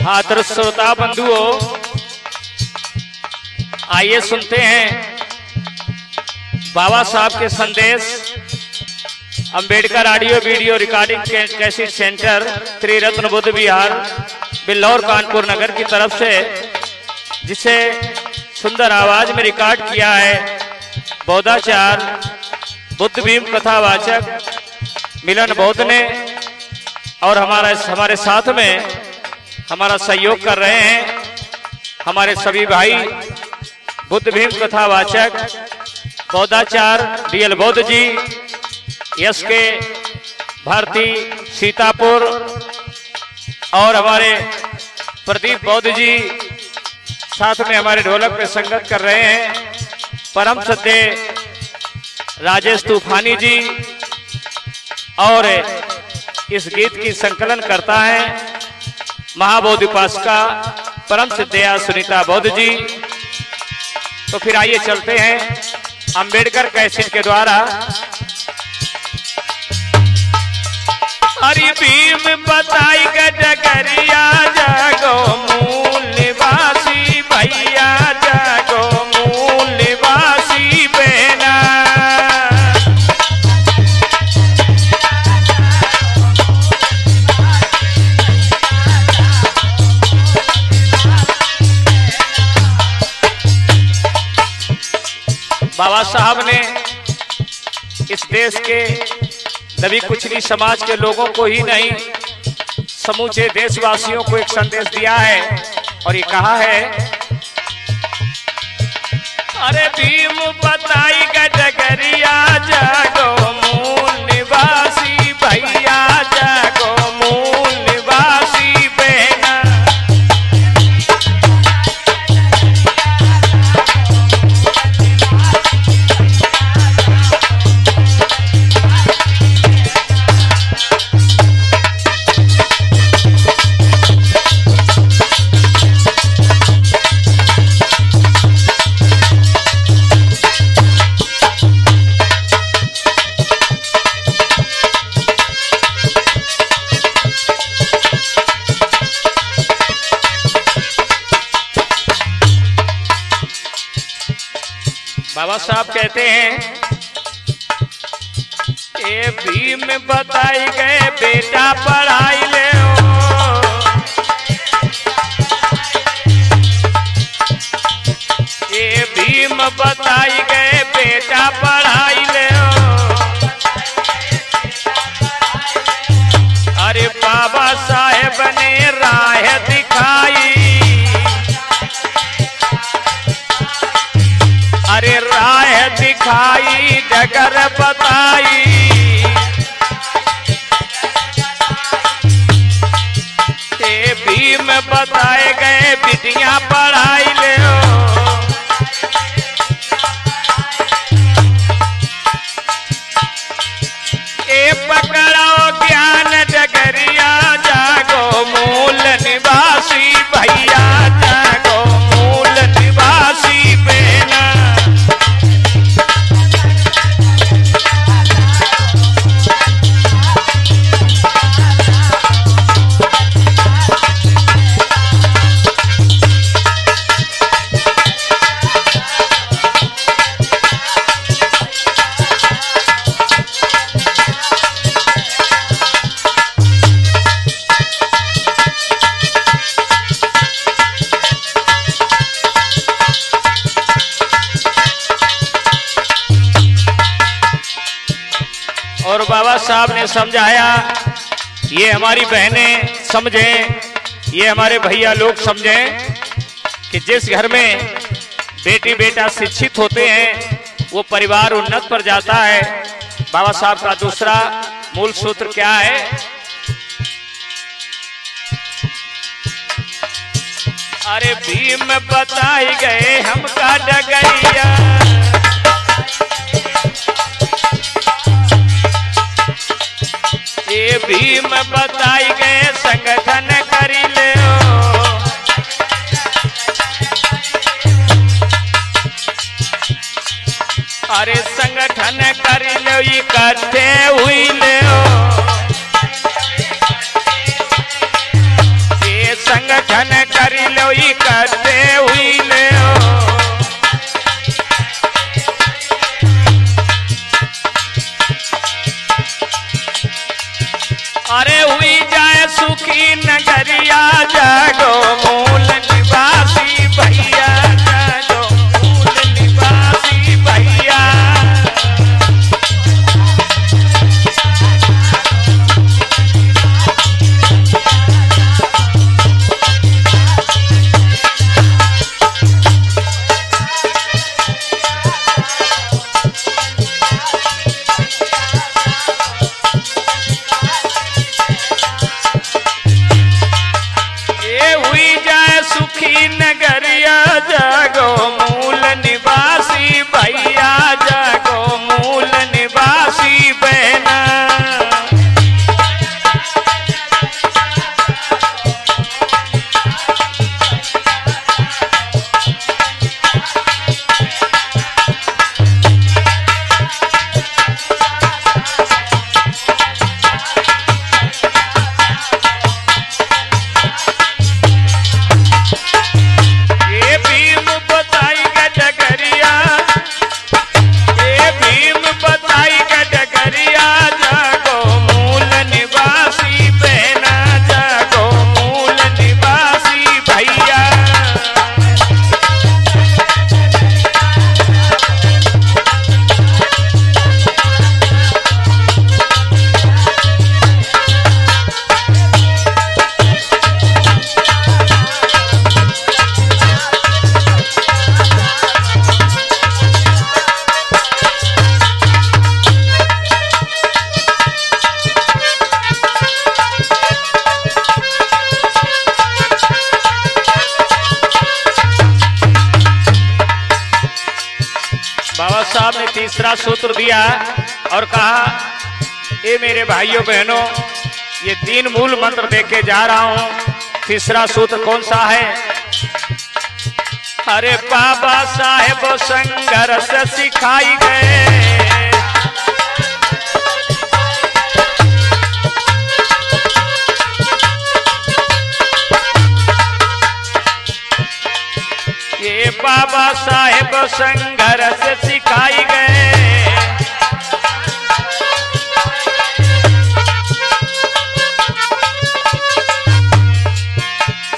आदर श्रोता बंधुओं, आइए सुनते हैं बाबा साहब के संदेश। Ambedkar audio video recording cassette centre, Triratna Buddha Vihar, Billaur, Kanpur Nagar की तरफ से, जिसे सुंदर आवाज में रिकॉर्ड किया है बौद्धाचार बुद्ध भीम कथावाचक मिलन बौद्ध ने, और हमारे साथ में हमारा सहयोग कर रहे हैं हमारे सभी भाई बुद्ध भीम कथावाचक बौद्धाचार डीएल बौद्ध जी, यस के भारती सीतापुर, और हमारे प्रदीप बौद्ध जी साथ में हमारे ढोलक पे संगत कर रहे हैं। परम सत्य राजेश तूफानी जी, और इस गीत की संकलन करता है महाबोधि उपासका परम सिद्धया सुनीता बौद्ध जी। तो फिर आइए चलते हैं अंबेडकर कैसेट के द्वारा। हरि भीम बताई गजगरिया, जागो मूल निवासी भैया, जागो मूल निवासी बहना। बाबा साहब ने इस देश के दबी कुचली समाज के लोगों को ही नहीं, समूचे देशवासियों को एक संदेश दिया है, और ये कहा है, अरे भीम बताई गजगरिया, जागो मूल निवासी भैया, जागो मूल निवासी बहना। बाबा साहब कहते हैं, ए भीम बताई गए बेटा पढ़ाई ले हो, ए भीम बताई गए बेटा पढ़ाई ले हो। अरे बाबा साहेब ने राह दिखाई, अरे राह दिखाई डगर बताई, ए भीम बताए गए विधियां पढ़ाई ले हो। ए पकड़ो ज्ञान डगरिया, जागो मूल निवासी भैया, जागो मूल निवासी बहना। और बाबा साहब ने समझाया, ये हमारी बहनें समझें, ये हमारे भैया लोग समझें कि जिस घर में बेटी बेटा शिक्षित होते हैं वो परिवार उन्नत पर जाता है। बाबा साहब का दूसरा मूल सूत्र क्या है? अरे भीम बताई गए हमका डगरिया, ये भीम बताई गए संगठन करी ले हो। अरे संगठन करी लो, इकट्ठे हुई ले हो। संगठन करी लो ही करते हुई ले अरे हुई जाए सुखी नगरिया जागो मूल निवासी भैया जागो मूल निवासी भैया नगरिया जागो मूल निवासी भैया जागो मूल निवासी बहना बाबा साहब ने तीसरा सूत्र दिया और कहा ये मेरे भाइयों बहनों ये 3 मूल मंत्र देके जा रहा हूं। तीसरा सूत्र कौन सा है? अरे बाबा साहेब संघर्ष सिखाई गए ये बाबा साहेब संघर्ष सिखाई गए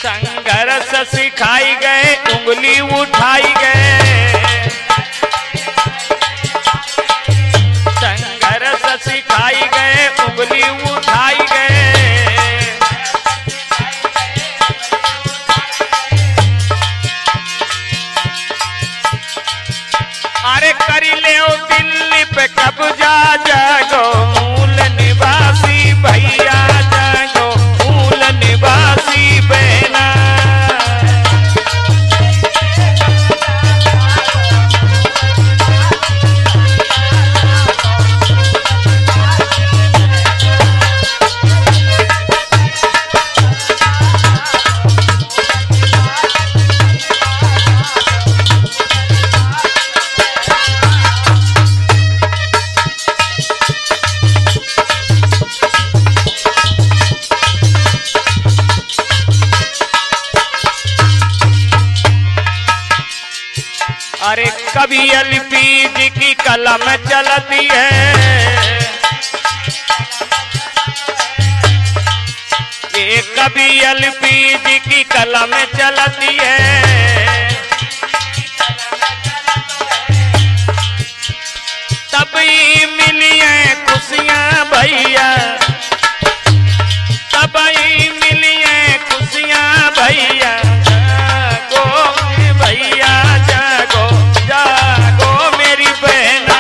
संघर्ष सिखाई गए उंगली उठाई गए संघर्ष सिखाई गए उंगली उठाई गए अरे करी ले दिल्ली पे कब्जा जागो मूल निवासी भैया जागो मूल निवासी बहना अरे कभी एलपीजी की कलम चलती है ये कभी एलपीजी की कलम चलती है तभी मिली है खुशियां भैया तभी मिली है खुशियां भैया जागो भैया जागो जागो मेरी बहना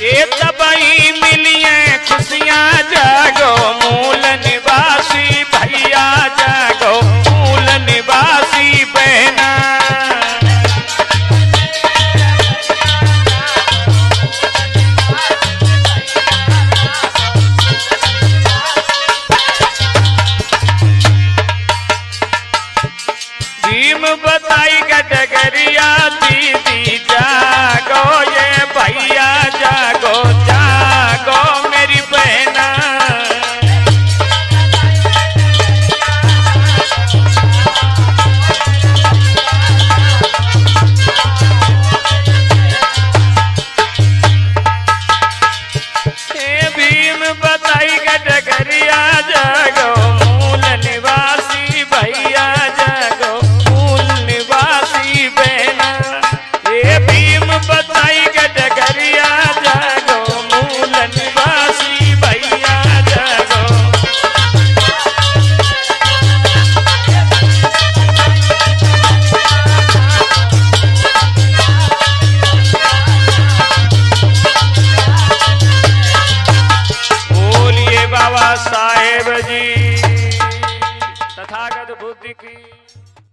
ये तभी मिली है खुशियां जागो मूल निवासी भैया जागो मूल निवासी बहना भैया जागो जागो मेरी बहना। भीम बताई का डगरिया जागो मूल निवासी भैया जागो मूल निवासी बहना। ये भीम बताई का डगरिया जागो मूल निवासी भैया जागो। बोलिए बाबा साहेब जी तथागत बुद्धि की।